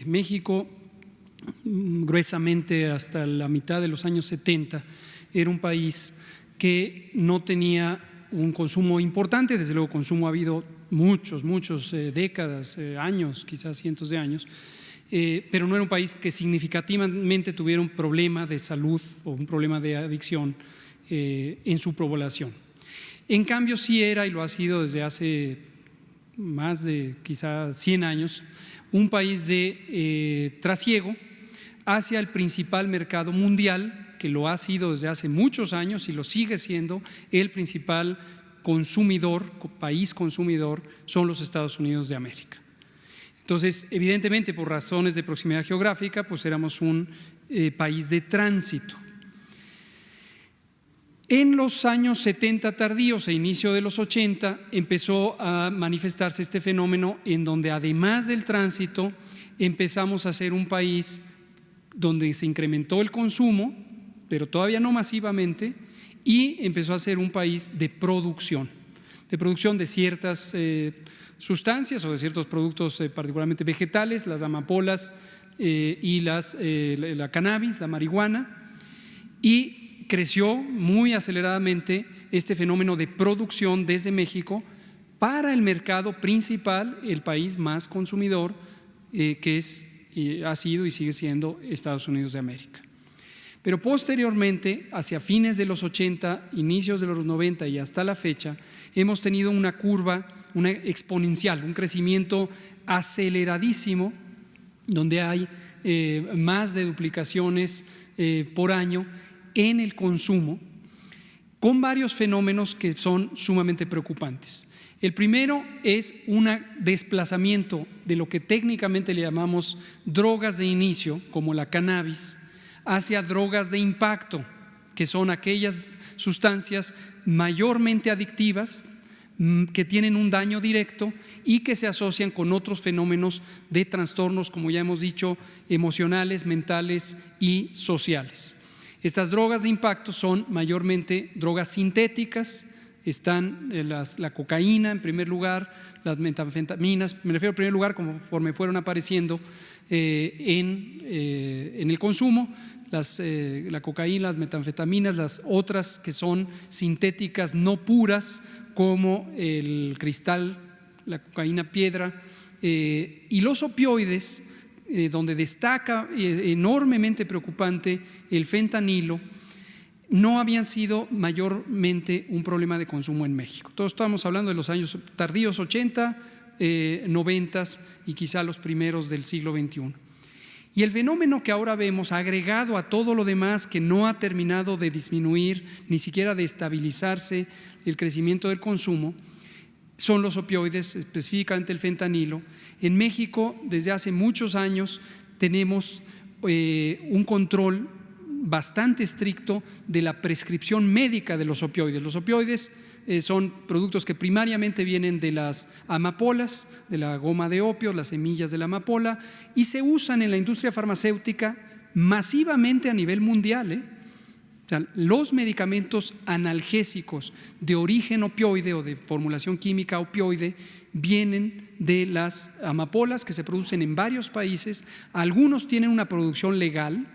México, gruesamente hasta la mitad de los años 70, era un país que no tenía un consumo importante. Desde luego consumo ha habido muchos décadas, años, quizás cientos de años, pero no era un país que significativamente tuviera un problema de salud o un problema de adicción en su población. En cambio sí era, y lo ha sido desde hace más de quizás 100 años, un país de trasiego hacia el principal mercado mundial, que lo ha sido desde hace muchos años y lo sigue siendo. El principal consumidor, país consumidor, son los Estados Unidos de América. Entonces, evidentemente, por razones de proximidad geográfica, pues éramos un país de tránsito. En los años 70 tardíos e inicio de los 80 empezó a manifestarse este fenómeno en donde, además del tránsito, empezamos a ser un país donde se incrementó el consumo, pero todavía no masivamente, y empezó a ser un país de producción de ciertas sustancias o de ciertos productos particularmente vegetales, las amapolas y la cannabis, la marihuana, y creció muy aceleradamente este fenómeno de producción desde México para el mercado principal, el país más consumidor, ha sido y sigue siendo Estados Unidos de América. Pero posteriormente, hacia fines de los 80, inicios de los 90 y hasta la fecha, hemos tenido una curva, una exponencial, un crecimiento aceleradísimo, donde hay más de duplicaciones por año en el consumo, con varios fenómenos que son sumamente preocupantes. El primero es un desplazamiento de lo que técnicamente le llamamos drogas de inicio, como la cannabis, hacia drogas de impacto, que son aquellas sustancias mayormente adictivas, que tienen un daño directo y que se asocian con otros fenómenos de trastornos, como ya hemos dicho, emocionales, mentales y sociales. Estas drogas de impacto son mayormente drogas sintéticas. Están la cocaína en primer lugar, las metanfetaminas, me refiero en primer lugar conforme fueron apareciendo en el consumo, la cocaína, las metanfetaminas, las otras que son sintéticas no puras, como el cristal, la cocaína piedra, y los opioides, donde destaca enormemente preocupante el fentanilo, no habían sido mayormente un problema de consumo en México. Todos estamos hablando de los años tardíos 80, 90 y quizá los primeros del siglo XXI. Y el fenómeno que ahora vemos, agregado a todo lo demás que no ha terminado de disminuir, ni siquiera de estabilizarse el crecimiento del consumo, son los opioides, específicamente el fentanilo. En México, desde hace muchos años, tenemos un control bastante estricto de la prescripción médica de los opioides. Los opioides son productos que primariamente vienen de las amapolas, de la goma de opio, las semillas de la amapola, y se usan en la industria farmacéutica masivamente a nivel mundial. O sea, los medicamentos analgésicos de origen opioide o de formulación química opioide vienen de las amapolas, que se producen en varios países. Algunos tienen una producción legal,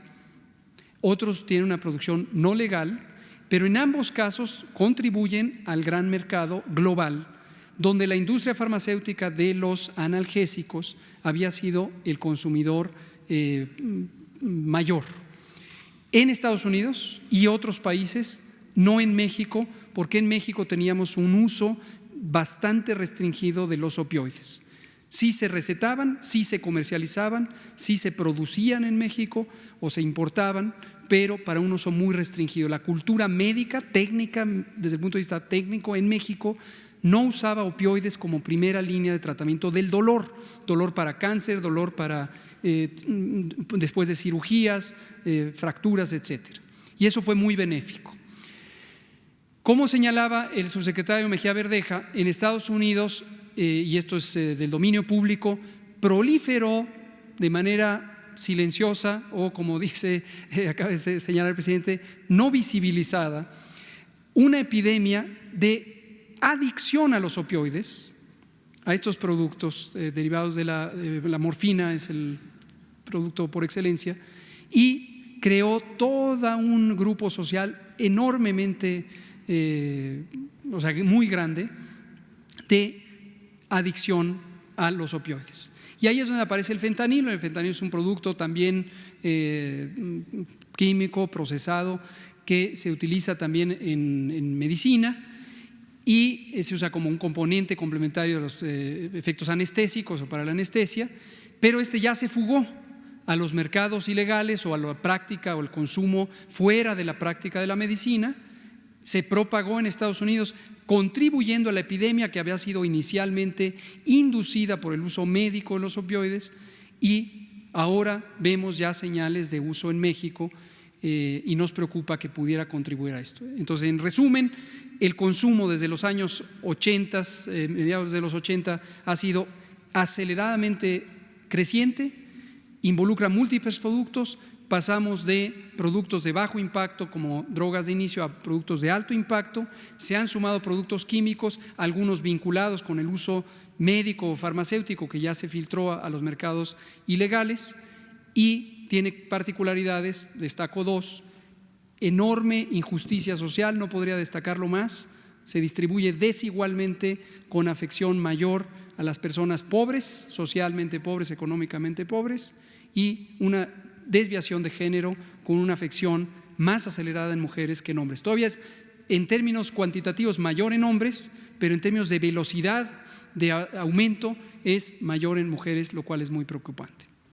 otros tienen una producción no legal, pero en ambos casos contribuyen al gran mercado global, donde la industria farmacéutica de los analgésicos había sido el consumidor mayor. En Estados Unidos y otros países, no en México, porque en México teníamos un uso bastante restringido de los opioides. Sí se recetaban, sí se comercializaban, sí se producían en México o se importaban, pero para un uso muy restringido. La cultura médica, técnica, desde el punto de vista técnico, en México no usaba opioides como primera línea de tratamiento del dolor para cáncer, dolor para después de cirugías, fracturas, etcétera. Y eso fue muy benéfico. Como señalaba el subsecretario Mejía Verdeja, en Estados Unidos, y esto es del dominio público, proliferó de manera silenciosa o, como dice, acaba de señalar el presidente, no visibilizada, una epidemia de adicción a los opioides, a estos productos derivados de la morfina, es el producto por excelencia, y creó todo un grupo social enormemente, o sea, muy grande, de adicción a los opioides. Y ahí es donde aparece el fentanilo. El fentanilo es un producto también químico, procesado, que se utiliza también en medicina y se usa como un componente complementario de los efectos anestésicos o para la anestesia, pero ya se fugó a los mercados ilegales o a la práctica o el consumo fuera de la práctica de la medicina, se propagó en Estados Unidos, contribuyendo a la epidemia que había sido inicialmente inducida por el uso médico de los opioides, y ahora vemos ya señales de uso en México y nos preocupa que pudiera contribuir a esto. Entonces, en resumen, el consumo desde los años 80, mediados de los 80, ha sido aceleradamente creciente, involucra múltiples productos. Pasamos de productos de bajo impacto como drogas de inicio a productos de alto impacto, se han sumado productos químicos, algunos vinculados con el uso médico o farmacéutico que ya se filtró a los mercados ilegales, y tiene particularidades, destaco dos: enorme injusticia social, no podría destacarlo más, se distribuye desigualmente con afección mayor a las personas pobres, socialmente pobres, económicamente pobres, y una desviación de género con una afección más acelerada en mujeres que en hombres. Todavía es en términos cuantitativos mayor en hombres, pero en términos de velocidad de aumento es mayor en mujeres, lo cual es muy preocupante.